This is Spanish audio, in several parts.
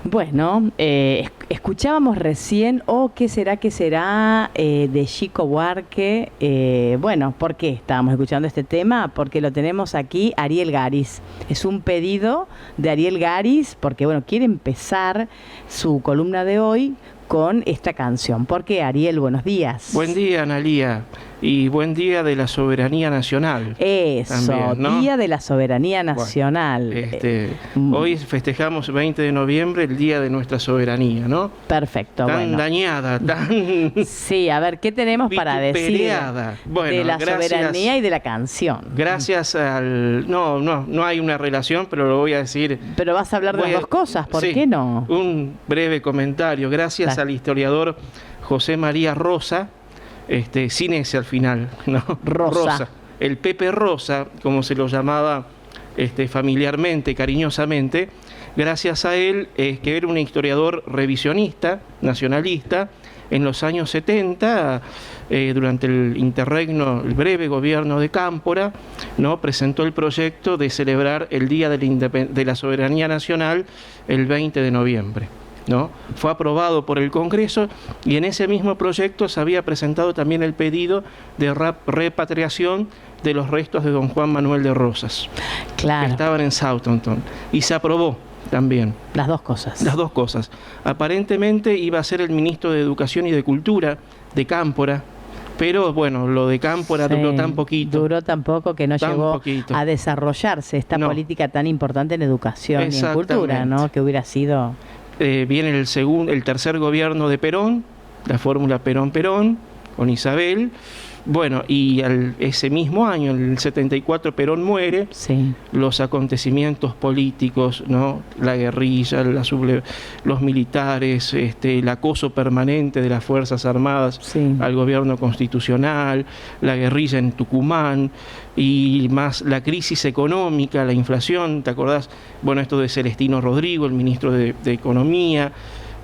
Bueno, escuchábamos recién ¿qué será, qué será? De Chico Buarque. Bueno, ¿por qué estábamos escuchando este tema? Porque lo tenemos aquí, Ariel Garis. Es un pedido de Ariel Garis porque, bueno, quiere empezar su columna de hoy con esta canción. ¿Por qué, Ariel? Buenos días. Buen día, Analía, y buen día de la soberanía nacional. Eso, también, ¿no? Día de la Soberanía Nacional. Hoy festejamos 20 de noviembre, el Día de nuestra Soberanía, ¿no? Perfecto, tan bueno. dañada, tan Sí, a ver, ¿qué tenemos para decir bueno, de la gracias, soberanía y de la canción? Gracias al... No hay una relación, pero lo voy a decir. Pero vas a hablar de las dos cosas, ¿por qué no? Un breve comentario. Gracias al historiador José María Rosa, sin ese al final, ¿no? Rosa. El Pepe Rosa, como se lo llamaba familiarmente, cariñosamente. Gracias a él, que era un historiador revisionista, nacionalista, en los años 70, durante el interregno, el breve gobierno de Cámpora, ¿no? Presentó el proyecto de celebrar el Día de la Soberanía Nacional el 20 de noviembre. ¿No? Fue aprobado por el Congreso y en ese mismo proyecto se había presentado también el pedido de repatriación de los restos de don Juan Manuel de Rosas, claro, que estaban en Southampton, y se aprobó también. Las dos cosas. Las dos cosas. Aparentemente iba a ser el ministro de Educación y de Cultura de Cámpora, pero bueno, lo de Cámpora duró tan poquito. Duró tan poco que no llegó a desarrollarse esta política tan importante en educación y en cultura, ¿no? Que hubiera sido... Viene el tercer gobierno de Perón, la fórmula Perón-Perón, con Isabel. Bueno, y ese mismo año, en el 74, Perón muere. Sí. Los acontecimientos políticos, ¿no? La guerrilla, los militares, el acoso permanente de las Fuerzas Armadas al gobierno constitucional, la guerrilla en Tucumán, y más la crisis económica, la inflación, ¿te acordás? Bueno, esto de Celestino Rodrigo, el ministro de Economía,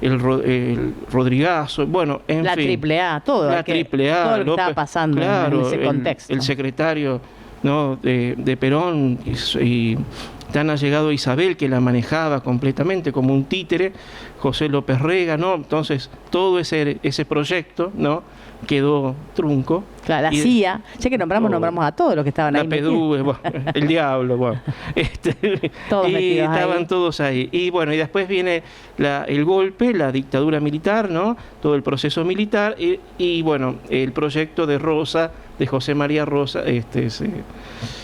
el Rodrigazo, bueno, en la fin. Triple A, todo. La Triple A, todo lo que estaba pasando en ese contexto. El secretario, ¿no? de Perón, y tan allegado a Isabel, que la manejaba completamente como un títere, José López Rega, ¿no? Entonces, todo ese proyecto, ¿no? Quedó trunco. Claro, la CIA, ya que nombramos a todos los que estaban ahí. La PDUV, bueno, el diablo, bueno. Todos y estaban ahí. Todos ahí. Y bueno, y después viene el golpe, la dictadura militar, ¿no? Todo el proceso militar, y bueno, el proyecto de Rosa, de José María Rosa,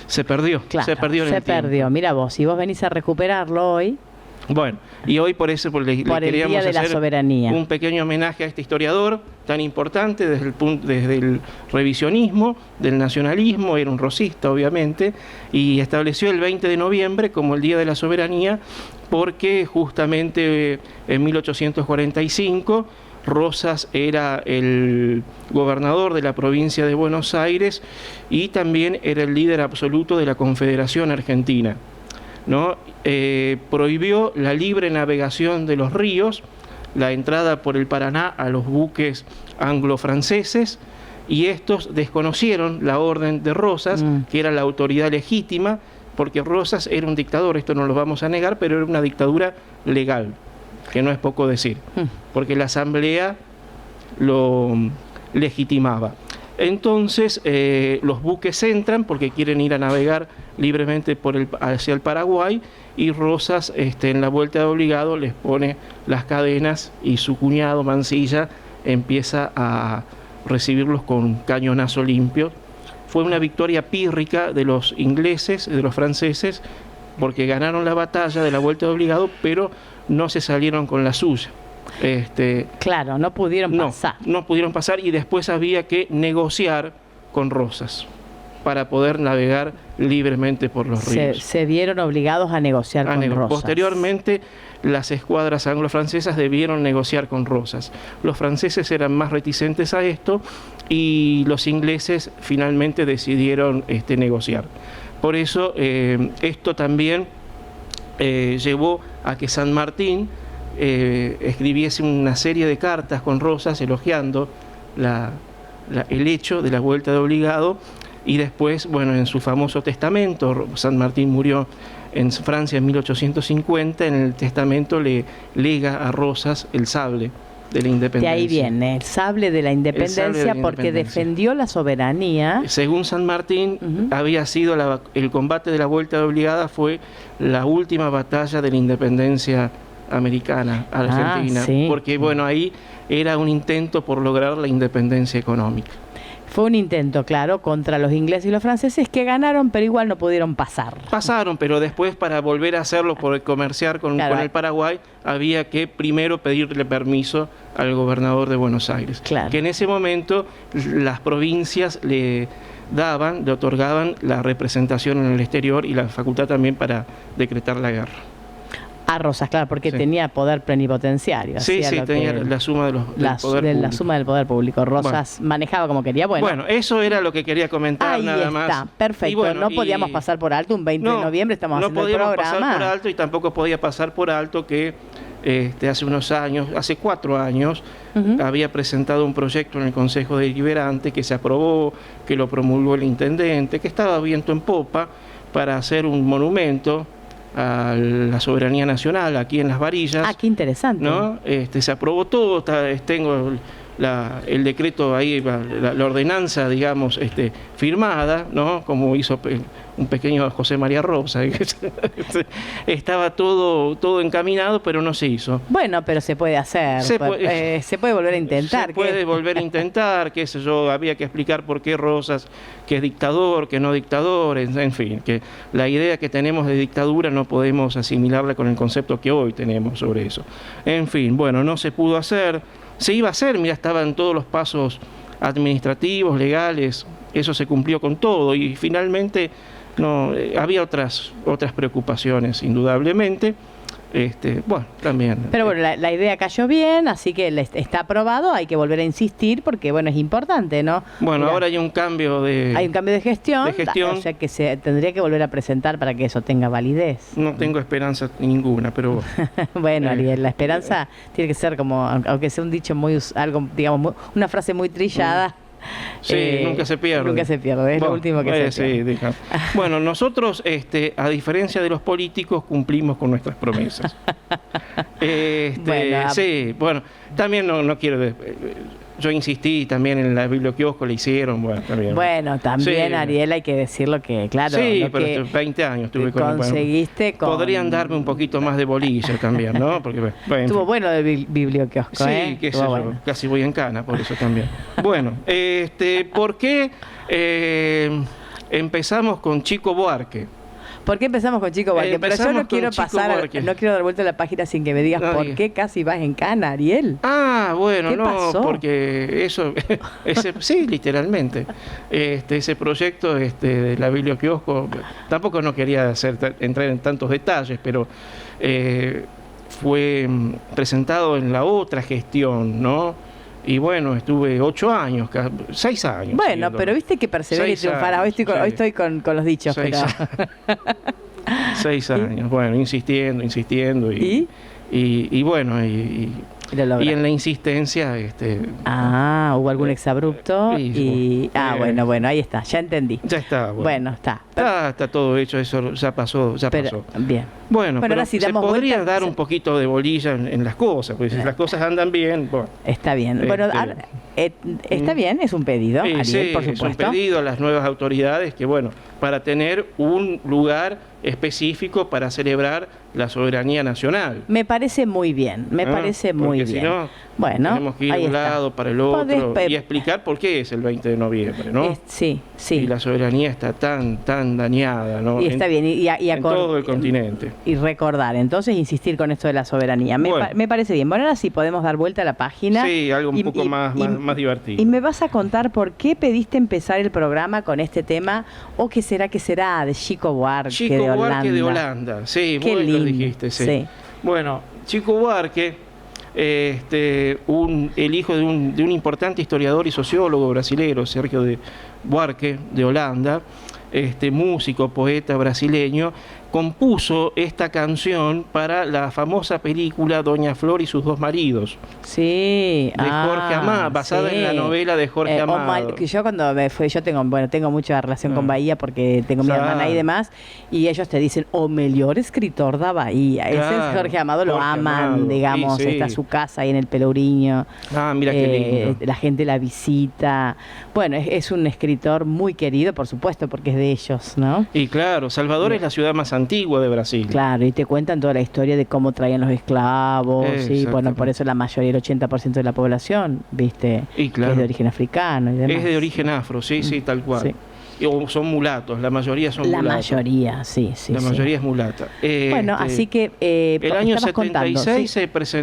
se perdió. Claro, se perdió en el tiempo. Mira vos, si vos venís a recuperarlo hoy. Bueno, y hoy por eso le queríamos Día de la Soberanía, un pequeño homenaje a este historiador tan importante desde el revisionismo, del nacionalismo. Era un rosista, obviamente, y estableció el 20 de noviembre como el Día de la Soberanía porque justamente en 1845 Rosas era el gobernador de la provincia de Buenos Aires y también era el líder absoluto de la Confederación Argentina, ¿no? Prohibió la libre navegación de los ríos, la entrada por el Paraná a los buques anglo-franceses, y estos desconocieron la orden de Rosas, que era la autoridad legítima, porque Rosas era un dictador, esto no lo vamos a negar, pero era una dictadura legal, que no es poco decir, porque la Asamblea lo legitimaba. Entonces los buques entran porque quieren ir a navegar libremente hacia el Paraguay, y Rosas en la vuelta de obligado les pone las cadenas y su cuñado Mansilla empieza a recibirlos con cañonazo limpio. Fue una victoria pírrica de los ingleses, de los franceses, porque ganaron la batalla de la vuelta de obligado, pero no se salieron con la suya. Claro, no pudieron pasar. No pudieron pasar, y después había que negociar con Rosas para poder navegar libremente por los ríos. Se vieron obligados a negociar con Rosas. Posteriormente, las escuadras anglo-francesas debieron negociar con Rosas. Los franceses eran más reticentes a esto y los ingleses finalmente decidieron negociar. Por eso, esto también llevó a que San Martín escribiese una serie de cartas con Rosas elogiando el hecho de la vuelta de obligado, y después, bueno, en su famoso testamento, San Martín murió en Francia en 1850, en el testamento le lega a Rosas el sable de la independencia. De ahí viene, el sable de la independencia, porque defendió la soberanía. Según San Martín, había sido el combate de la Vuelta de Obligada, fue la última batalla de la independencia americana, argentina, sí. Porque bueno, ahí era un intento por lograr la independencia económica. Fue un intento, claro, contra los ingleses y los franceses, que ganaron, pero igual no pudieron pasar. Pasaron, pero después, para volver a hacerlo, por comerciar con el Paraguay, había que primero pedirle permiso al gobernador de Buenos Aires. Claro. Que en ese momento las provincias le otorgaban la representación en el exterior y la facultad también para decretar la guerra. A Rosas, claro, porque tenía poder plenipotenciario. Sí, tenía la suma del poder público. La suma del poder público. Rosas manejaba como quería. Bueno, eso era lo que quería comentar, nada más. Está, perfecto. No podíamos pasar por alto un 20 de noviembre, estamos haciendo el programa. No podíamos pasar por alto, y tampoco podía pasar por alto que hace 4 años, había presentado un proyecto en el Consejo Deliberante que se aprobó, que lo promulgó el intendente, que estaba viento en popa para hacer un monumento a la soberanía nacional aquí en Las Varillas. Qué interesante. ¿No? Se aprobó todo, tengo el decreto ahí, la ordenanza, digamos, firmada, ¿no? Como hizo un pequeño José María Rosa. Estaba todo encaminado, pero no se hizo. Bueno, pero se puede hacer. Se puede volver a intentar. Se puede volver a intentar, qué sé yo, había que explicar por qué Rosas, que es dictador, que no dictador, en fin, que la idea que tenemos de dictadura no podemos asimilarla con el concepto que hoy tenemos sobre eso. En fin, bueno, no se pudo hacer. Se iba a hacer, mira, estaban todos los pasos administrativos, legales, eso se cumplió con todo y finalmente no había otras preocupaciones, indudablemente. Bueno, también. Pero bueno, la idea cayó bien, así que está aprobado, hay que volver a insistir porque, bueno, es importante, ¿no? Bueno, ahora hay un cambio de... Hay un cambio de gestión, o sea que se tendría que volver a presentar para que eso tenga validez. No tengo esperanza ninguna, pero... Bueno, Ariel, la esperanza tiene que ser como, aunque sea un dicho algo, digamos, una frase muy trillada. Sí, nunca se pierde. Nunca se pierde, es lo último que se pierde. Bueno, nosotros, a diferencia de los políticos, cumplimos con nuestras promesas. Bueno, también no quiero... Yo insistí también en la biblioquiosco, le hicieron, también. Bueno, también, Ariel, hay que decirlo que, claro... Sí, pero 20 años tuve conseguiste Podrían darme un poquito más de bolilla también, ¿no? Porque, estuvo bueno el biblioquiosco, Sí, qué sé yo, casi voy en cana, por eso también. Bueno, ¿por qué empezamos con Chico Buarque? ¿Por qué empezamos con Chico Buarque? Pero yo no quiero no quiero dar vuelta a la página sin que me digas por qué casi vas en cana, Ariel. Bueno, ¿Qué pasó? Porque sí, literalmente. Ese proyecto de la biblioquiosco, tampoco no quería entrar en tantos detalles, pero fue presentado en la otra gestión, ¿no? Y bueno, estuve 8 años, 6 años. Bueno, pero viste que persevera y triunfará. Hoy estoy con los dichos. 6 años, bueno, insistiendo. Y bueno, y en la insistencia... hubo algún exabrupto bueno, ahí está, ya entendí. Ya está. Bueno, está. Está todo hecho, eso ya pasó. Bien. Bueno, pero ahora sí, se podría dar un poquito de bolilla en las cosas, porque si las cosas andan bien... Bueno, está bien. Bueno, está bien, es un pedido, Ariel, por supuesto. Es un pedido a las nuevas autoridades que, bueno, para tener un lugar específico para celebrar la soberanía nacional. Me parece muy bien, parece muy bien. Si no, tenemos que ir de un lado para el otro y explicar por qué es el 20 de noviembre, ¿no? Sí. Y la soberanía está tan dañada, ¿no? Y está bien, en todo el continente. Y recordar, entonces insistir con esto de la soberanía. Me parece bien. Bueno, ahora sí podemos dar vuelta a la página. Sí, algo un poco más divertido. Y me vas a contar por qué pediste empezar el programa con este tema, o qué será de Chico Buarque de Holanda. Buarque de Holanda, sí, qué lindo. Lo dijiste, sí. Bueno, Chico Buarque, el hijo de un importante historiador y sociólogo brasileño, Sergio de Buarque de Holanda, músico, poeta brasileño, compuso esta canción para la famosa película Doña Flor y sus dos maridos. Sí, de Jorge Amado, basada en la novela de Jorge Amado. Yo cuando me fui, yo tengo mucha relación con Bahía porque tengo mi hermana y demás, y ellos te dicen, o mejor escritor da Bahía. Ese es Jorge Amado, lo aman, digamos, está su casa ahí en el Pelourinho. Mira qué lindo. La gente la visita. Bueno, es un escritor muy querido, por supuesto, porque es de ellos, ¿no? Y claro, Salvador es la ciudad más antigua de Brasil. Claro, y te cuentan toda la historia de cómo traían los esclavos, y bueno, por eso la mayoría, el 80% de la población, viste, y claro, es de origen africano y demás. Es de origen afro, sí, tal cual. Sí. O son mulatos, la mayoría son mulatos. La mayoría, sí. La mayoría es mulata. Bueno, así que... el año 76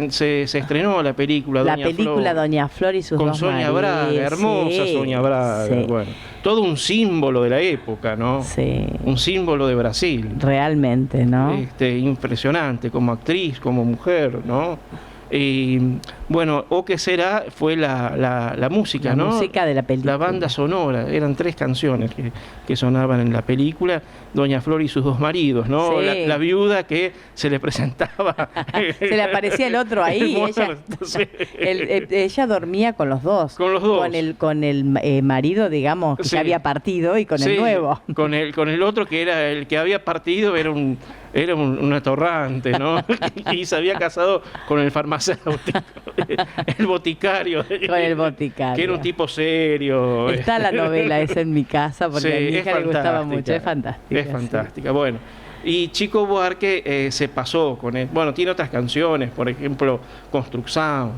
se estrenó la película Doña Flor y sus dos maridos. Con Sonia Braga, hermosa Sonia Braga. Sí. Bueno, todo un símbolo de la época, ¿no? Sí. Un símbolo de Brasil. Realmente, ¿no? Impresionante, como actriz, como mujer, ¿no? Y bueno, O que será fue la música, ¿no? La música de la película. La banda sonora, eran 3 canciones que sonaban en la película. Doña Flor y sus dos maridos, ¿no? Sí. La viuda que se le presentaba. Se le aparecía el otro ahí. Ella dormía con los dos. Con los dos. Con el marido, digamos, que ya había partido, y con el nuevo. Con el otro que era el que había partido, era un atorrante, ¿no? Y se había casado con el farmacéutico, el boticario. Con el boticario. Que era un tipo serio. Está la novela esa en mi casa, porque a mi hija le gustaba mucho. Es fantástica. Es fantástica. Bueno, y Chico Buarque se pasó con él. Bueno, tiene otras canciones, por ejemplo, Construcción.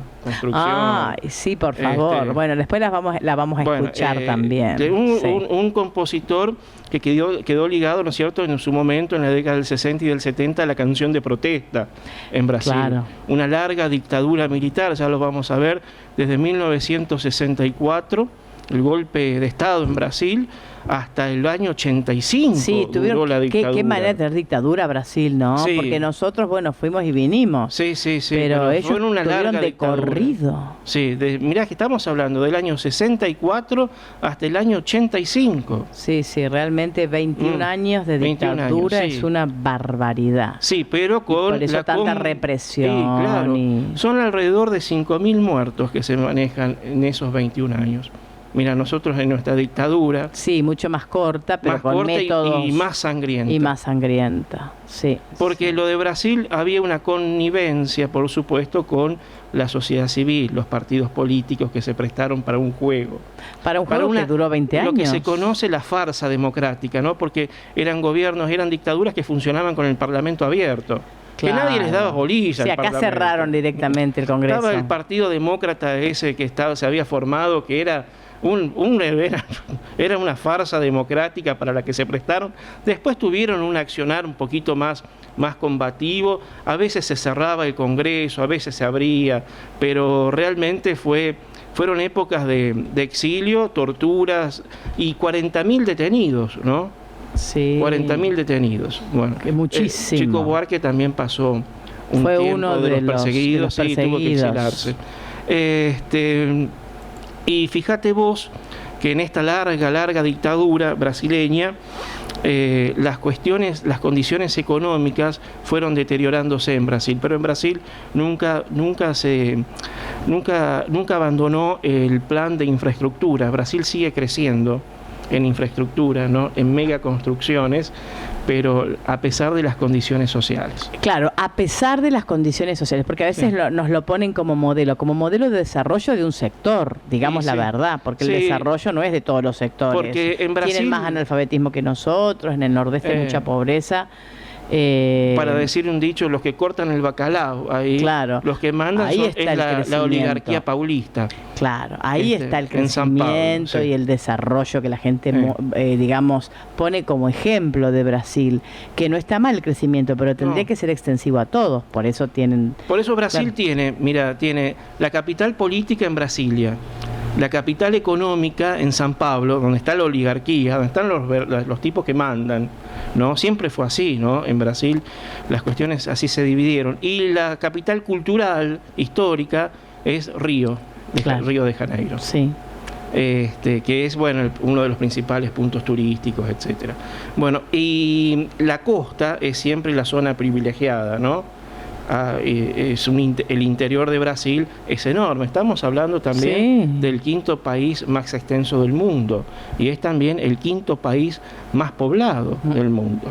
Sí, por favor. Bueno, después la vamos a escuchar también. Un compositor que quedó ligado, ¿no es cierto?, en su momento, en la década del 60 y del 70, a la canción de protesta en Brasil. Claro. Una larga dictadura militar, ya lo vamos a ver, desde 1964, el golpe de Estado en Brasil, hasta el año 85. Sí, duró la dictadura. Qué manera de tener dictadura Brasil, ¿no? Sí. Porque nosotros, bueno, fuimos y vinimos. Sí. Pero ellos fue una larga de dictadura. Corrido. Sí, mirá que estamos hablando del año 64 hasta el año 85. Sí, realmente 21 años de dictadura es una barbaridad. Sí, pero con por eso tanta represión. Sí, claro. Son alrededor de 5.000 muertos que se manejan en esos 21 años. Mira, nosotros en nuestra dictadura... Sí, mucho más corta, pero con métodos... Y más sangrienta. Y más sangrienta, sí. Porque lo de Brasil había una connivencia, por supuesto, con la sociedad civil, los partidos políticos que se prestaron para un juego. Para un juego que duró 20 años. Lo que se conoce la farsa democrática, ¿no? Porque eran gobiernos, eran dictaduras que funcionaban con el Parlamento abierto. Claro. Que nadie les daba bolilla. Sí, acá cerraron directamente el Congreso. Estaba el Partido Demócrata ese que se había formado, que era... Era una farsa democrática para la que se prestaron. Después tuvieron un accionar un poquito más combativo. A veces se cerraba el Congreso, a veces se abría, pero realmente fueron épocas de exilio, torturas y 40.000 detenidos, ¿no? Sí. 40.000 detenidos. Bueno, muchísimo. Chico Buarque también pasó Fue tiempo uno de los perseguidos. Sí, tuvo que exilarse. Y fíjate vos que en esta larga dictadura brasileña las condiciones económicas fueron deteriorándose en Brasil, pero en Brasil nunca abandonó el plan de infraestructura. Brasil sigue creciendo en infraestructura, ¿no? En megaconstrucciones, pero a pesar de las condiciones sociales. Claro, a pesar de las condiciones sociales, porque a veces nos lo ponen como modelo de desarrollo de un sector, digamos la verdad, porque el desarrollo no es de todos los sectores. Porque en Brasil tienen más analfabetismo que nosotros, en el nordeste hay mucha pobreza. Para decir un dicho, los que cortan el bacalao, ahí claro, los que mandan es la oligarquía paulista. Claro, ahí está el crecimiento Pablo, y el desarrollo que la gente, digamos, pone como ejemplo de Brasil, que no está mal el crecimiento, pero tendría que ser extensivo a todos, por eso Brasil tiene la capital política en Brasilia, la capital económica en San Pablo, donde está la oligarquía, donde están los tipos que mandan, ¿no? Siempre fue así, ¿no? En Brasil las cuestiones así se dividieron. Y la capital cultural, histórica, es Río de Janeiro. Sí. que es bueno uno de los principales puntos turísticos, etcétera. Bueno, y la costa es siempre la zona privilegiada, ¿no? El interior de Brasil es enorme. Estamos hablando también del quinto país más extenso del mundo y es también el quinto país más poblado del mundo.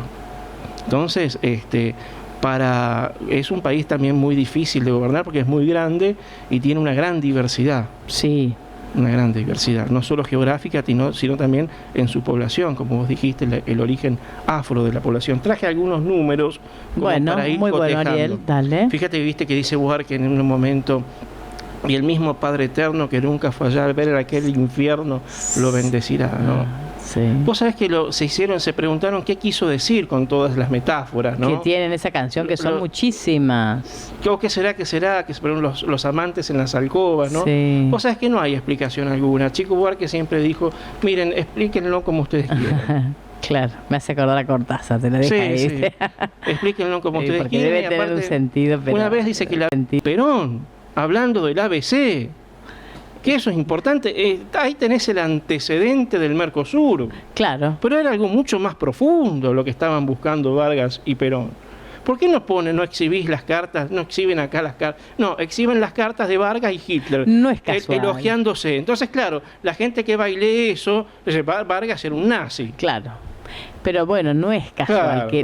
Entonces, es un país también muy difícil de gobernar porque es muy grande y tiene una gran diversidad. Sí. Una gran diversidad, no solo geográfica, sino también en su población, como vos dijiste, el origen afro de la población. Traje algunos números como para ir muy cotejando. bueno, Ariel, dale. Fíjate, viste que dice Buarque en un momento, y el mismo Padre Eterno que nunca fue allá al ver aquel infierno lo bendecirá, ¿no? Sí. Vos sabés que se preguntaron qué quiso decir con todas las metáforas, ¿no? Que tienen esa canción, que son muchísimas. ¿Qué será? Que se ponen los amantes en las alcobas, ¿no? Sí. Vos sabés que no hay explicación alguna. Chico Buarque siempre dijo, miren, explíquenlo como ustedes quieran. Claro, me hace acordar a Cortázar, te lo deja ahí. Sí. Explíquenlo como ustedes porque quieran. Debe tener un sentido, pero una vez dice que Perón, hablando del ABC, que eso es importante, ahí tenés el antecedente del Mercosur. Claro. Pero era algo mucho más profundo lo que estaban buscando Vargas y Perón. ¿Por qué no exhibís las cartas, no exhiben acá las cartas? No, exhiben las cartas de Vargas y Hitler. No es casual. Elogiándose. Entonces, claro, la gente que bailé eso, dice, Vargas era un nazi. Claro. Pero bueno, no es casual. Claro, Que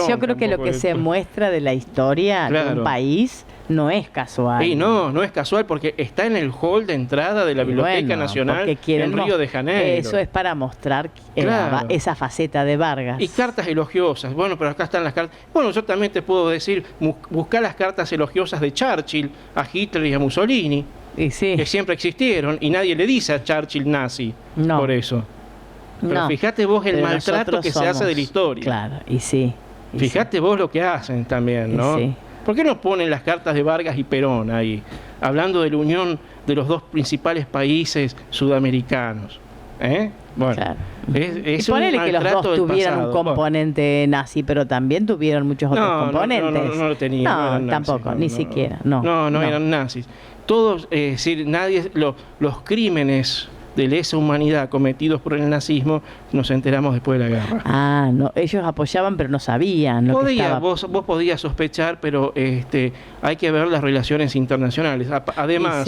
yo creo que lo que se muestra de la historia de un país no es casual. Y no es casual porque está en el hall de entrada de la Biblioteca Nacional en Río de Janeiro. Eso es para mostrar esa faceta de Vargas. Y cartas elogiosas. Bueno, pero acá están las cartas. Bueno, yo también te puedo decir, buscar las cartas elogiosas de Churchill a Hitler y a Mussolini, y sí, que siempre existieron, y nadie le dice a Churchill nazi por eso. Pero fíjate vos el maltrato que se hace de la historia. Claro, y sí. Fíjate vos lo que hacen también, ¿no? Sí. ¿Por qué no ponen las cartas de Vargas y Perón ahí? Hablando de la unión de los dos principales países sudamericanos. Bueno, claro. es y ponele un que los dos tuvieran un componente nazi, pero también tuvieron muchos otros componentes. No lo tenían. No, tampoco, ni siquiera. No, eran nazis. Todos, es decir, los crímenes de lesa humanidad cometidos por el nazismo nos enteramos después de la guerra. No, ellos apoyaban pero no sabían lo que estaba. Vos podías sospechar, pero hay que ver las relaciones internacionales. Además,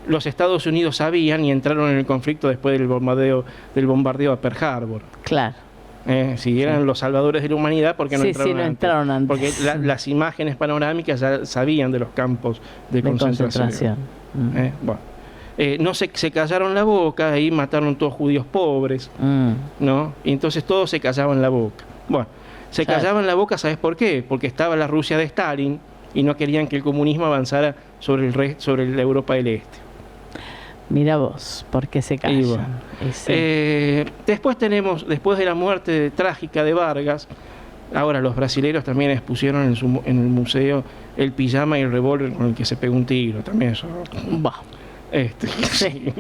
los Estados Unidos sabían y entraron en el conflicto después del bombardeo a Pearl Harbor. Claro. Si eran los salvadores de la humanidad, ¿por qué no entraron antes? Porque las imágenes panorámicas ya sabían de los campos de concentración. Bueno. No se callaron la boca, ahí mataron todos judíos pobres, ¿no? Y entonces todos se callaban la boca. Bueno, se callaban la boca, ¿sabes por qué? Porque estaba la Rusia de Stalin y no querían que el comunismo avanzara sobre la Europa del Este. Mira vos, ¿por qué se callan? Bueno. Después de la muerte trágica de Vargas, ahora los brasileños también expusieron en el museo el pijama y el revólver con el que se pegó un tiro, también eso. Sí.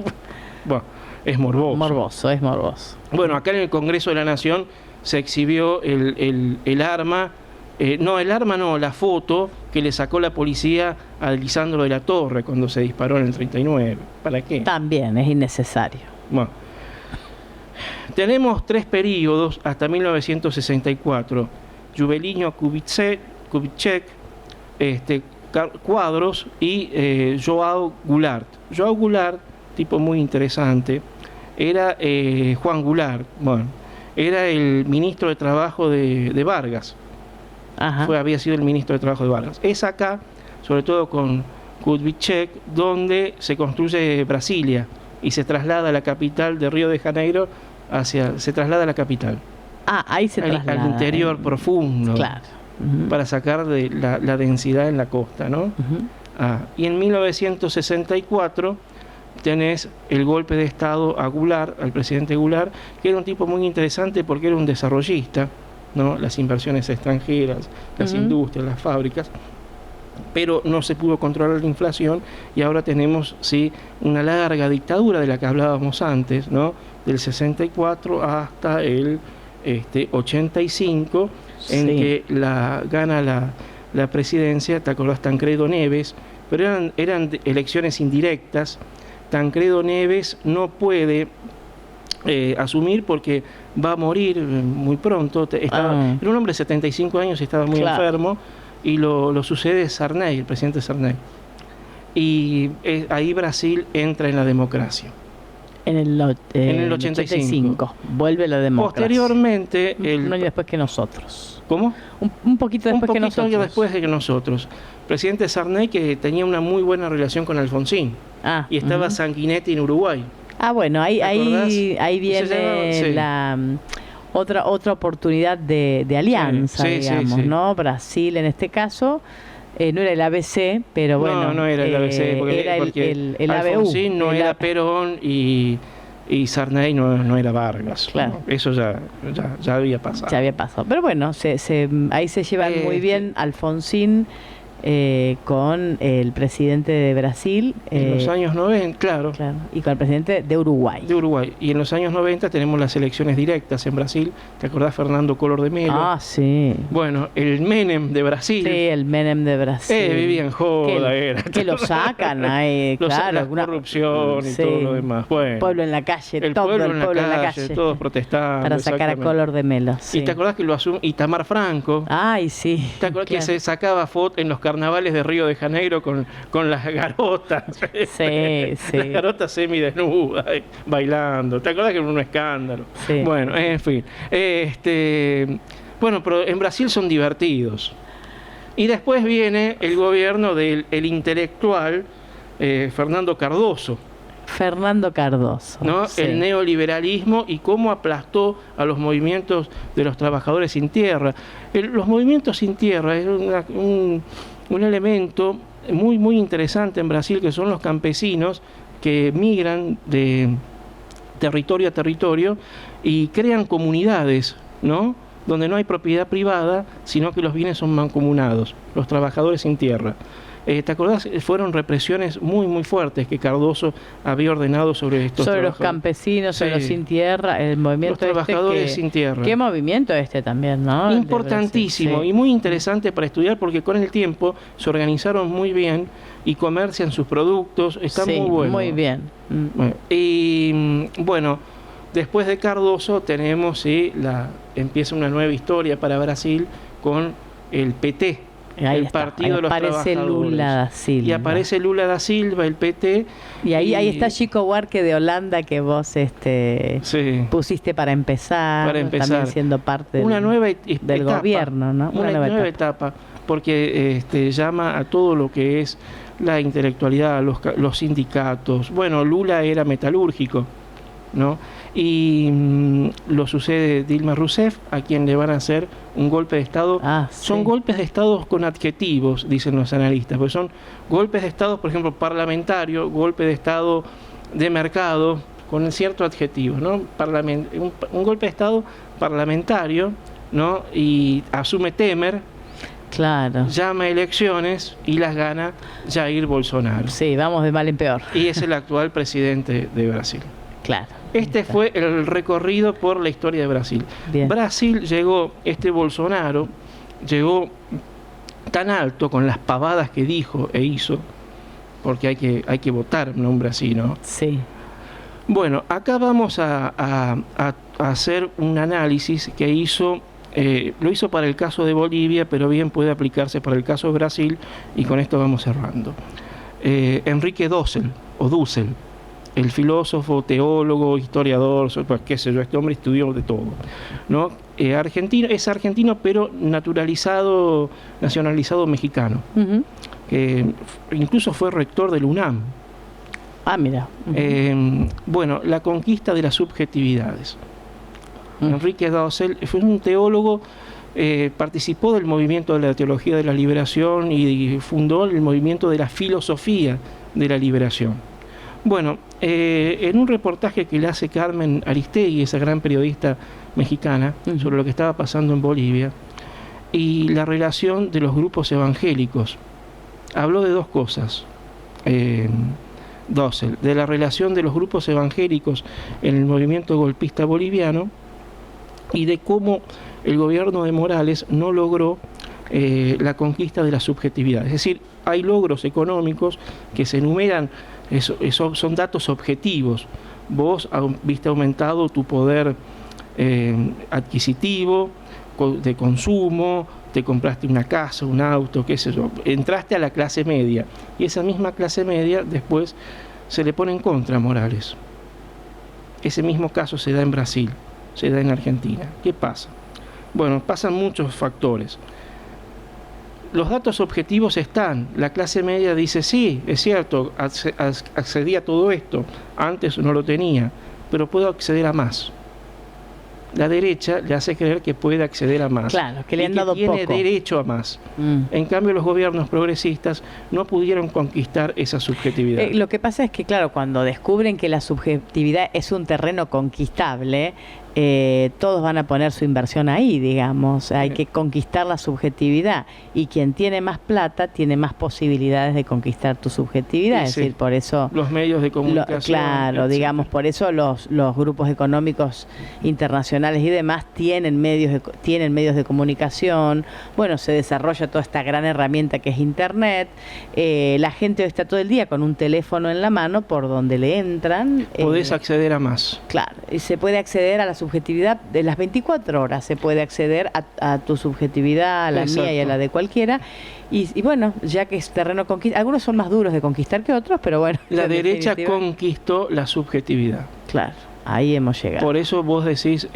Bueno, es morboso. Es morboso. Bueno, acá en el Congreso de la Nación se exhibió el arma, la foto que le sacó la policía a Lisandro de la Torre cuando se disparó en el 39. ¿Para qué? También es innecesario. Bueno, tenemos 3 periodos hasta 1964. Juscelino Kubitschek, Quadros y Joao Goulart. Joao Goulart, tipo muy interesante, era Juan Goulart, era el ministro de Trabajo de Vargas. Ajá. Había sido el ministro de Trabajo de Vargas. Es acá, sobre todo con Kubitschek, donde se construye Brasilia y se traslada a la capital de Río de Janeiro se traslada a la capital. Ahí se traslada. Al interior profundo. Claro. Para sacar de la densidad en la costa, ¿no? Y en 1964 tenés el golpe de Estado a Goulart, al presidente Goulart, que era un tipo muy interesante porque era un desarrollista, ¿no? Las inversiones extranjeras, las industrias, las fábricas, pero no se pudo controlar la inflación y ahora tenemos una larga dictadura de la que hablábamos antes, ¿no? Del 64 hasta el 85, en que gana la presidencia, ¿te acordás? Tancredo Neves, pero eran elecciones indirectas, Tancredo Neves no puede asumir porque va a morir muy pronto. Era un hombre de 75 años y estaba muy enfermo, y lo sucede Sarney, el presidente Sarney. Y ahí Brasil entra en la democracia. En el 85 vuelve la democracia. Posteriormente... un año después que nosotros. ¿Cómo? Un poquito después que nosotros. Un poquito después de que nosotros. Presidente Sarney, que tenía una muy buena relación con Alfonsín. Y estaba Sanguinetti en Uruguay. Bueno, ahí viene la otra oportunidad de alianza, digamos, ¿no? Brasil en este caso. No era el ABC, pero bueno. No era el ABC, porque el Alfonsín ABU. no era Perón y Sarney no era Vargas. Claro. ¿No? Eso ya había pasado. Ya había pasado. Pero bueno, ahí se llevan muy bien Alfonsín con el presidente de Brasil. En los años 90, claro. Y con el presidente de Uruguay. Y en los años 90 tenemos las elecciones directas en Brasil. ¿Te acordás, Fernando Collor de Mello? Sí. Bueno, el Menem de Brasil. Sí, el Menem de Brasil. Vivía en joda, que lo sacan ahí, claro. La corrupción y todo lo demás. Bueno, pueblo en la calle, el pueblo en la calle, todos protestando. Para sacar a Collor de Mello. Sí. Y te acordás que lo asume Itamar Franco. Sí. ¿Te acordás que se sacaba fotos en los carnavales de Río de Janeiro con las garotas? Sí. Las garotas semidesnudas, bailando. ¿Te acordás que era un escándalo? Sí. Bueno, en fin. Bueno, pero en Brasil son divertidos. Y después viene el gobierno del intelectual Fernando Cardoso. ¿No? Sí. El neoliberalismo y cómo aplastó a los movimientos de los trabajadores sin tierra. Los movimientos sin tierra es un elemento muy, muy interesante en Brasil, que son los campesinos que migran de territorio a territorio y crean comunidades, ¿no? Donde no hay propiedad privada, sino que los bienes son mancomunados, los trabajadores sin tierra. ¿Te acordás? Fueron represiones muy, muy fuertes que Cardoso había ordenado sobre estos sobre los campesinos, sobre los sin tierra, el movimiento los trabajadores sin tierra. ¿Qué movimiento también, no? Importantísimo y muy interesante para estudiar, porque con el tiempo se organizaron muy bien y comercian sus productos. Está muy bueno. Muy bien. Bueno, y bueno, después de Cardoso tenemos empieza una nueva historia para Brasil con el PT. Ahí el está, Partido de los Trabajadores. Lula da Silva. Y aparece Lula da Silva, el PT. Y ahí está Chico Buarque de Holanda, que vos pusiste para empezar. También siendo parte del gobierno, ¿no? Una nueva etapa, porque llama a todo lo que es la intelectualidad, los sindicatos. Bueno, Lula era metalúrgico, ¿no? Y lo sucede Dilma Rousseff, a quien le van a hacer un golpe de Estado. Son golpes de Estado con adjetivos, dicen los analistas, porque son golpes de Estado, por ejemplo, parlamentario, golpe de Estado de mercado, con cierto adjetivo, ¿no? Un golpe de Estado parlamentario, ¿no? Y asume Temer. Claro. Llama a elecciones y las gana Jair Bolsonaro. Sí, vamos de mal en peor. Y es el actual presidente de Brasil. Claro. Fue el recorrido por la historia de Brasil. Bien. Brasil llegó, Bolsonaro llegó tan alto con las pavadas que dijo e hizo, porque hay que votar un hombre así, ¿no? Sí. Bueno, acá vamos a hacer un análisis que hizo, lo hizo para el caso de Bolivia, pero bien puede aplicarse para el caso de Brasil, y con esto vamos cerrando. Enrique Dussel, el filósofo, teólogo, historiador, pues qué sé yo, este hombre estudió de todo, ¿no? Es argentino, pero nacionalizado mexicano. Incluso fue rector del UNAM. Mira. Bueno, la conquista de las subjetividades. Enrique Dussel fue un teólogo, participó del movimiento de la teología de la liberación y fundó el movimiento de la filosofía de la liberación. Bueno, en un reportaje que le hace Carmen Aristegui, esa gran periodista mexicana, sobre lo que estaba pasando en Bolivia y la relación de los grupos evangélicos, habló de dos cosas. Dussel, de la relación de los grupos evangélicos en el movimiento golpista boliviano y de cómo el gobierno de Morales no logró la conquista de la subjetividad. Es decir, hay logros económicos que se enumeran, son datos objetivos. Vos viste aumentado tu poder adquisitivo, de consumo, te compraste una casa, un auto, qué sé yo, entraste a la clase media, y esa misma clase media después se le pone en contra a Morales. Ese mismo caso se da en Brasil, se da en Argentina. ¿Qué pasa? Bueno, pasan muchos factores. Los datos objetivos están. La clase media dice, sí, es cierto, accedí a todo esto, antes no lo tenía, pero puedo acceder a más. La derecha le hace creer que puede acceder a más. Claro, que le han dado tiene poco. derecho a más. En cambio, los gobiernos progresistas no pudieron conquistar esa subjetividad. Lo que pasa es que, claro, cuando descubren que la subjetividad es un terreno conquistable, todos van a poner su inversión ahí, digamos. Hay que conquistar la subjetividad. Y quien tiene más plata tiene más posibilidades de conquistar tu subjetividad. Es decir, por eso... Los medios de comunicación. Claro, etcétera. Digamos, por eso los grupos económicos internacionales y demás tienen medios de comunicación. Bueno, se desarrolla toda esta gran herramienta que es Internet. La gente está todo el día con un teléfono en la mano por donde le entran. Podés acceder a más. Claro, y se puede acceder a la subjetividad de las 24 horas, se puede acceder a tu subjetividad, a la Exacto. mía y a la de cualquiera. Y bueno, ya que es terreno conquistado, algunos son más duros de conquistar que otros, pero bueno. La derecha definitiva... conquistó la subjetividad. Claro, ahí hemos llegado. Por eso vos decís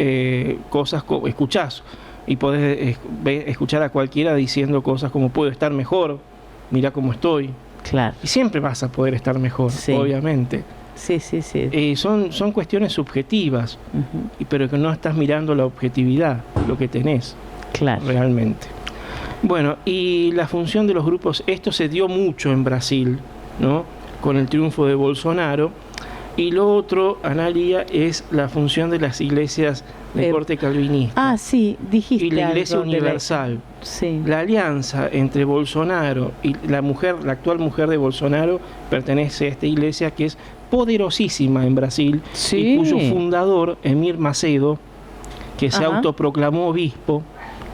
cosas, escuchás, y podés escuchar a cualquiera diciendo cosas como puedo estar mejor, mirá cómo estoy. Claro. Y siempre vas a poder estar mejor, sí. Obviamente. Sí. Son cuestiones subjetivas, pero que no estás mirando la objetividad, lo que tenés. Claro. Realmente. Bueno, y la función de los grupos, esto se dio mucho en Brasil, ¿no? Con el triunfo de Bolsonaro. Y lo otro, Analía, es la función de las iglesias de corte calvinista. Ah, sí, dijiste. Y la Iglesia algo Universal. Sí. La alianza entre Bolsonaro y la actual mujer de Bolsonaro, pertenece a esta iglesia que es poderosísima en Brasil, sí. Y cuyo fundador, Emir Macedo, que se autoproclamó obispo,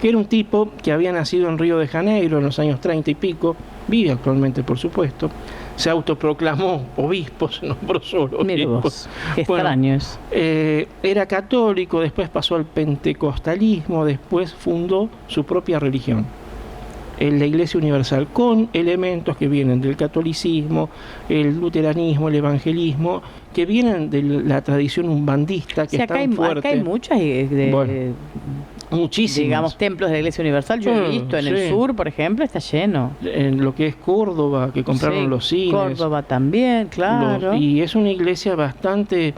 que era un tipo que había nacido en Río de Janeiro en los años 30 y pico, vive actualmente, por supuesto, se autoproclamó obispo, se nombró solo obispo. Qué extraño es. Era católico, después pasó al pentecostalismo, después fundó su propia religión, la Iglesia Universal, con elementos que vienen del catolicismo, el luteranismo, el evangelismo, que vienen de la tradición umbandista, que es tan fuerte. Acá hay muchas muchísimos. Digamos, templos de la Iglesia Universal. Yo he visto en el sur, por ejemplo, está lleno. En lo que es Córdoba, que compraron los cines. Córdoba también, claro. Y es una iglesia bastante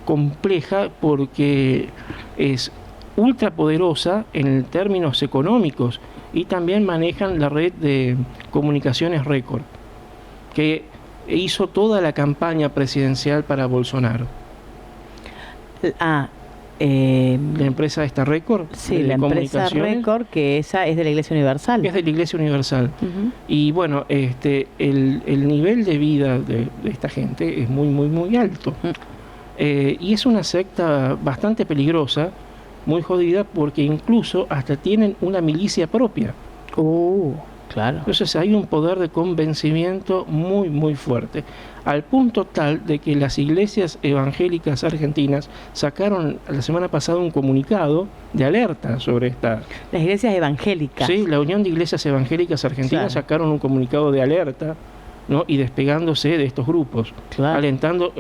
compleja porque es ultrapoderosa en términos económicos y también manejan la red de comunicaciones récord, que hizo toda la campaña presidencial para Bolsonaro. La empresa esta Récord, sí, la empresa Récord, que esa es de la Iglesia Universal. Es de la Iglesia Universal. Y bueno, el nivel de vida de esta gente es muy, muy, muy alto. Y es una secta bastante peligrosa, muy jodida, porque incluso hasta tienen una milicia propia. Claro. Entonces hay un poder de convencimiento muy, muy fuerte, al punto tal de que las iglesias evangélicas argentinas sacaron la semana pasada un comunicado de alerta sobre esta... Las iglesias evangélicas. Sí, la Unión de Iglesias Evangélicas Argentinas sacaron un comunicado de alerta, ¿no? Y despegándose de estos grupos, alertando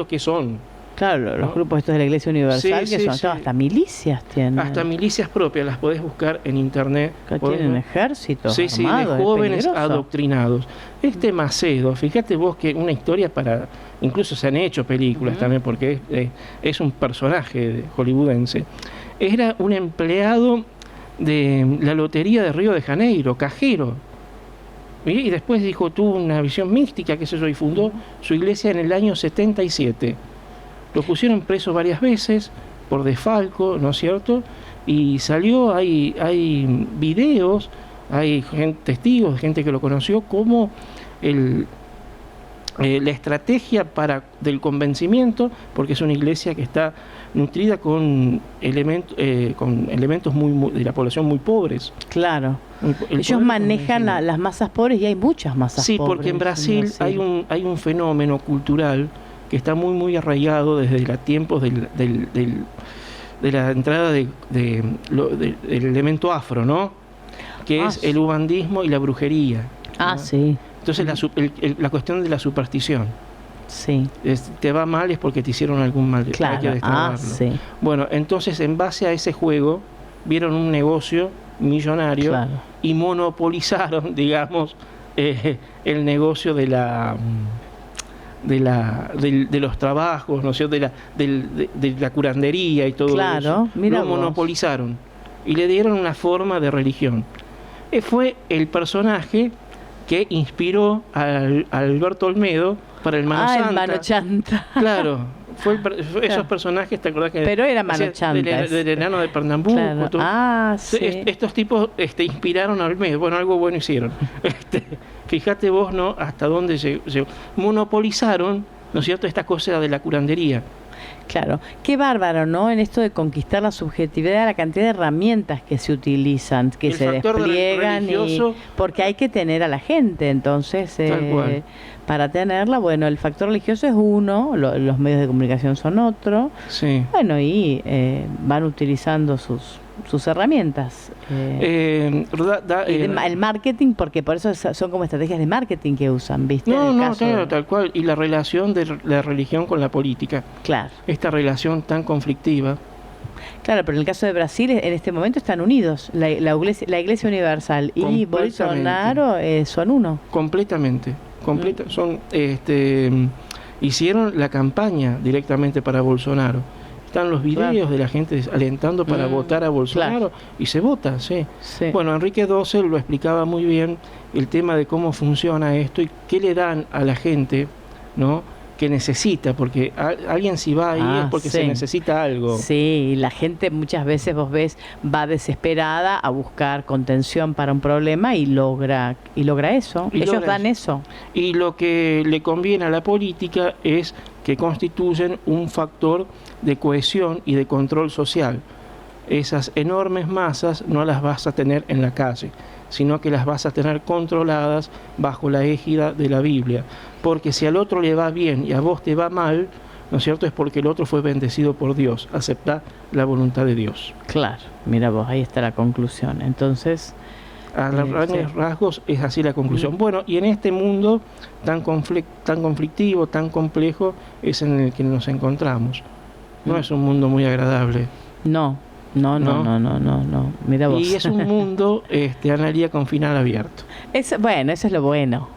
que son... Claro, los grupos estos de la Iglesia Universal, que son hasta milicias tienen. Hasta milicias propias, las podés buscar en internet. Tienen ejércitos armados, de jóvenes adoctrinados. Este Macedo, fíjate vos que una historia para... Incluso se han hecho películas también, porque es un personaje hollywoodense. Era un empleado de la lotería de Río de Janeiro, cajero. Y después tuvo una visión mística, qué sé yo, y fundó su iglesia en el año 77. Lo pusieron preso varias veces por desfalco, ¿no es cierto? Y salió, hay videos, hay testigos, gente que lo conoció, como la estrategia del convencimiento, porque es una iglesia que está nutrida con elementos de la población muy pobres. Claro. Ellos manejan las masas pobres y hay muchas masas pobres. Sí, porque en Brasil hay un fenómeno cultural que está muy muy arraigado desde los tiempos de la entrada del elemento afro, ¿no? Que es el ubandismo y la brujería, ¿no? Sí. Entonces la cuestión de la superstición. Sí. Te va mal es porque te hicieron algún mal. Claro. Hay que destrabarlo. Sí. Bueno, entonces en base a ese juego vieron un negocio millonario, claro, y monopolizaron, digamos, el negocio de los trabajos, ¿no es cierto? de la curandería y todo, claro, eso. Lo monopolizaron y le dieron una forma de religión. Fue el personaje que inspiró a Alberto Olmedo para el Mano Santa. El Mano Chanta. Claro, esos personajes, ¿te acordás que? Pero era Mano Chanta. Del enano de Pernambuco. Claro. Sí. Estos tipos inspiraron a Olmedo. Bueno, algo bueno hicieron. Fíjate vos, ¿no? Hasta dónde se monopolizaron, ¿no es cierto?, esta cosa de la curandería. Claro, qué bárbaro, ¿no? En esto de conquistar la subjetividad, la cantidad de herramientas que se utilizan, que se despliegan, porque hay que tener a la gente, entonces, para tenerla, bueno, el factor religioso es uno, los medios de comunicación son otro, sí. Bueno, y van utilizando sus herramientas. El marketing, porque por eso son como estrategias de marketing que usan, ¿viste? Claro, tal cual. Y la relación de la religión con la política. Claro. Esta relación tan conflictiva. Claro, pero en el caso de Brasil, en este momento están unidos. La Iglesia Universal y Bolsonaro son uno. Completamente. Son, hicieron la campaña directamente para Bolsonaro. Están los videos de la gente alentando para votar a Bolsonaro, y se vota, sí. Bueno, Enrique Dussel lo explicaba muy bien, el tema de cómo funciona esto y qué le dan a la gente, ¿no?, que necesita, porque alguien si va ahí es porque se necesita algo. Sí, la gente muchas veces, vos ves, va desesperada a buscar contención para un problema y logra eso. Ellos dan eso. Y lo que le conviene a la política es que constituyen un factor de cohesión y de control social. Esas enormes masas no las vas a tener en la calle, sino que las vas a tener controladas bajo la égida de la Biblia. Porque si al otro le va bien y a vos te va mal, ¿no es cierto?, es porque el otro fue bendecido por Dios. Aceptá la voluntad de Dios. Claro, mira vos, ahí está la conclusión. Entonces, a grandes rasgos es así la conclusión. Bueno, y en este mundo tan conflictivo, tan complejo, es en el que nos encontramos. No es un mundo muy agradable. No. Mira vos. Y es un mundo, Analía, con final abierto. Eso es lo bueno.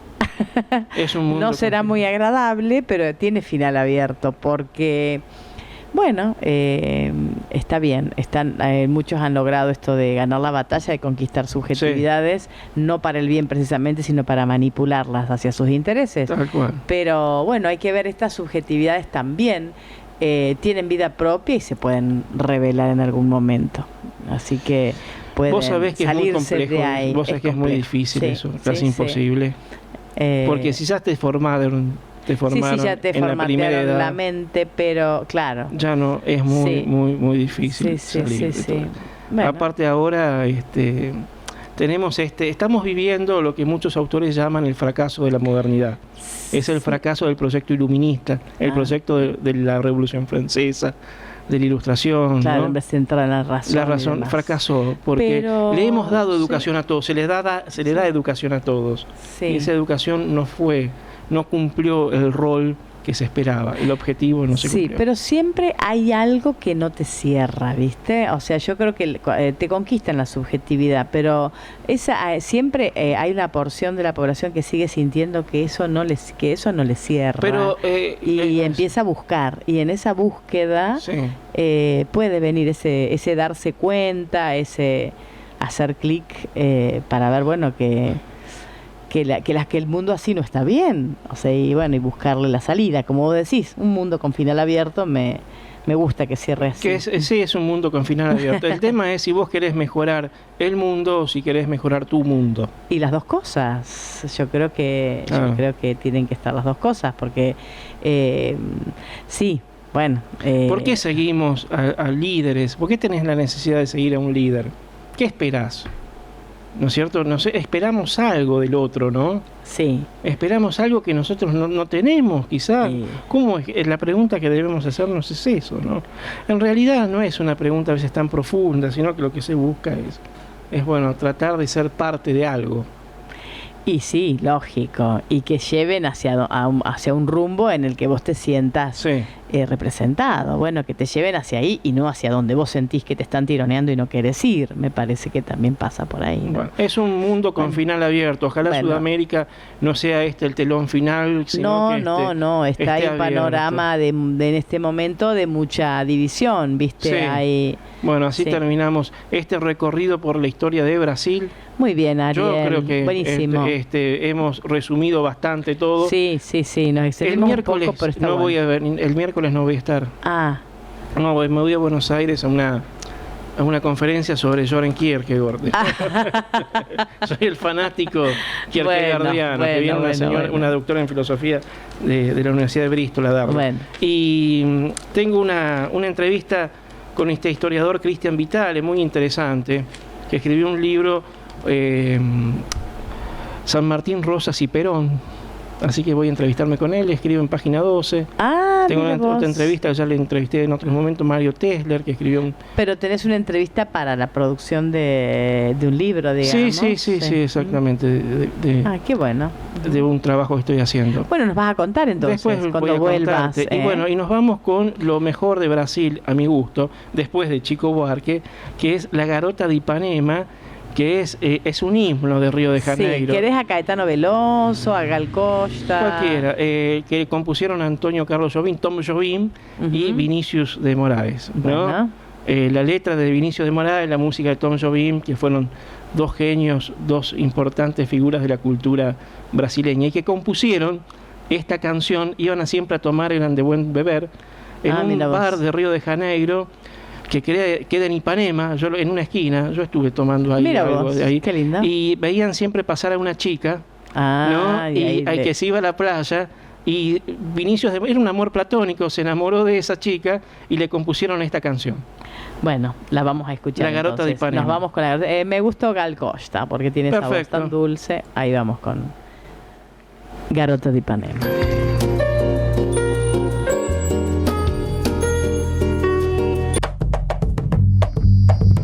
Es un mundo no será muy agradable, pero tiene final abierto, porque, bueno, está bien. Muchos han logrado esto de ganar la batalla, de conquistar subjetividades, no para el bien precisamente, sino para manipularlas hacia sus intereses. Tal cual. Pero, bueno, hay que ver estas subjetividades también. Tienen vida propia y se pueden revelar en algún momento. Así que pueden vos sabés que salirse es muy complejo, de ahí. Vos sabés que es muy difícil eso, casi imposible. Porque si ya te formaron ya te en la primera edad, la mente, pero claro. Ya no, es muy difícil salir de todo. Bueno. Aparte ahora, estamos viviendo lo que muchos autores llaman el fracaso de la modernidad. Es el fracaso del proyecto iluminista, el proyecto de la Revolución Francesa, de la Ilustración. Claro, ¿no? En vez de entrar en la razón. La razón fracasó, porque le hemos dado educación a todos, se le da educación a todos. Sí. Y esa educación no cumplió el rol que se esperaba, el objetivo no se cumplió. Sí, pero siempre hay algo que no te cierra, ¿viste? O sea, yo creo que te conquistan la subjetividad, pero siempre hay una porción de la población que sigue sintiendo que eso no les cierra. Pero, y empieza a buscar, y en esa búsqueda puede venir ese darse cuenta, ese hacer clic para ver, bueno, que que el mundo así no está bien. O sea, y bueno, y buscarle la salida. Como vos decís, un mundo con final abierto me gusta que cierre así. Sí, es un mundo con final abierto. El tema es si vos querés mejorar el mundo o si querés mejorar tu mundo. Y las dos cosas. Yo creo que tienen que estar las dos cosas, porque sí, bueno. ¿Por qué seguimos a líderes? ¿Por qué tenés la necesidad de seguir a un líder? ¿Qué esperás? ¿No es cierto? No sé, esperamos algo del otro, ¿no? Sí. Esperamos algo que nosotros no tenemos, quizás. Sí. ¿Cómo es? La pregunta que debemos hacernos es eso, ¿no? En realidad no es una pregunta a veces tan profunda, sino que lo que se busca es bueno, tratar de ser parte de algo. Y sí, lógico. Y que lleven hacia un rumbo en el que vos te sientas Sí. Representado. Bueno, que te lleven hacia ahí y no hacia donde vos sentís que te están tironeando y no querés ir. Me parece que también pasa por ahí, ¿no? Bueno, es un mundo con final abierto. Ojalá Sudamérica no sea el telón final, sino que no. Está ahí un panorama en este momento de mucha división, ¿viste? Sí. Hay, bueno, así terminamos este recorrido por la historia de Brasil. Muy bien, Ariel. Yo creo que buenísimo. Hemos resumido bastante todo. Sí. Nos excedimos el miércoles un poco, pero está no bueno. voy a ver, el miércoles no voy a estar. No, me voy a Buenos Aires a una conferencia sobre Søren Kierkegaard. Soy el fanático kierkegaardiano, que viene una doctora en filosofía de la Universidad de Bristol a darlo. Bueno. Y tengo una entrevista con este historiador Cristian Vitale, muy interesante, que escribió un libro, San Martín, Rosas y Perón. Así que voy a entrevistarme con él, escribe en Página 12. Tengo otra entrevista, ya le entrevisté en otros momentos, Mario Tesler, que escribió Pero tenés una entrevista para la producción de un libro, digamos. Sí, exactamente. Qué bueno. De un trabajo que estoy haciendo. Bueno, nos vas a contar entonces, después cuando vuelvas. Y nos vamos con lo mejor de Brasil, a mi gusto, después de Chico Buarque, que es La Garota de Ipanema, que es un himno de Río de Janeiro. Sí, querés a Caetano Veloso, a Gal Costa. Cualquiera, que compusieron Antonio Carlos Jobim, Tom Jobim y Vinicius de Moraes, ¿no? Bueno. La letra de Vinicius de Moraes, la música de Tom Jobim, que fueron dos genios, dos importantes figuras de la cultura brasileña, y que compusieron esta canción, iban siempre a tomar, eran de buen beber, en un bar de Río de Janeiro, que queda en Ipanema, yo en una esquina, yo estuve tomando ahí algo de ahí. Qué lindo. Y veían siempre pasar a una chica, ¿no? Y que se iba a la playa, y Vinicius era un amor platónico, se enamoró de esa chica y le compusieron esta canción. Bueno, la vamos a escuchar. La Garota de Ipanema. Nos vamos con la Garota. Me gustó Gal Costa porque tiene esa voz tan dulce. Ahí vamos con Garota de Ipanema.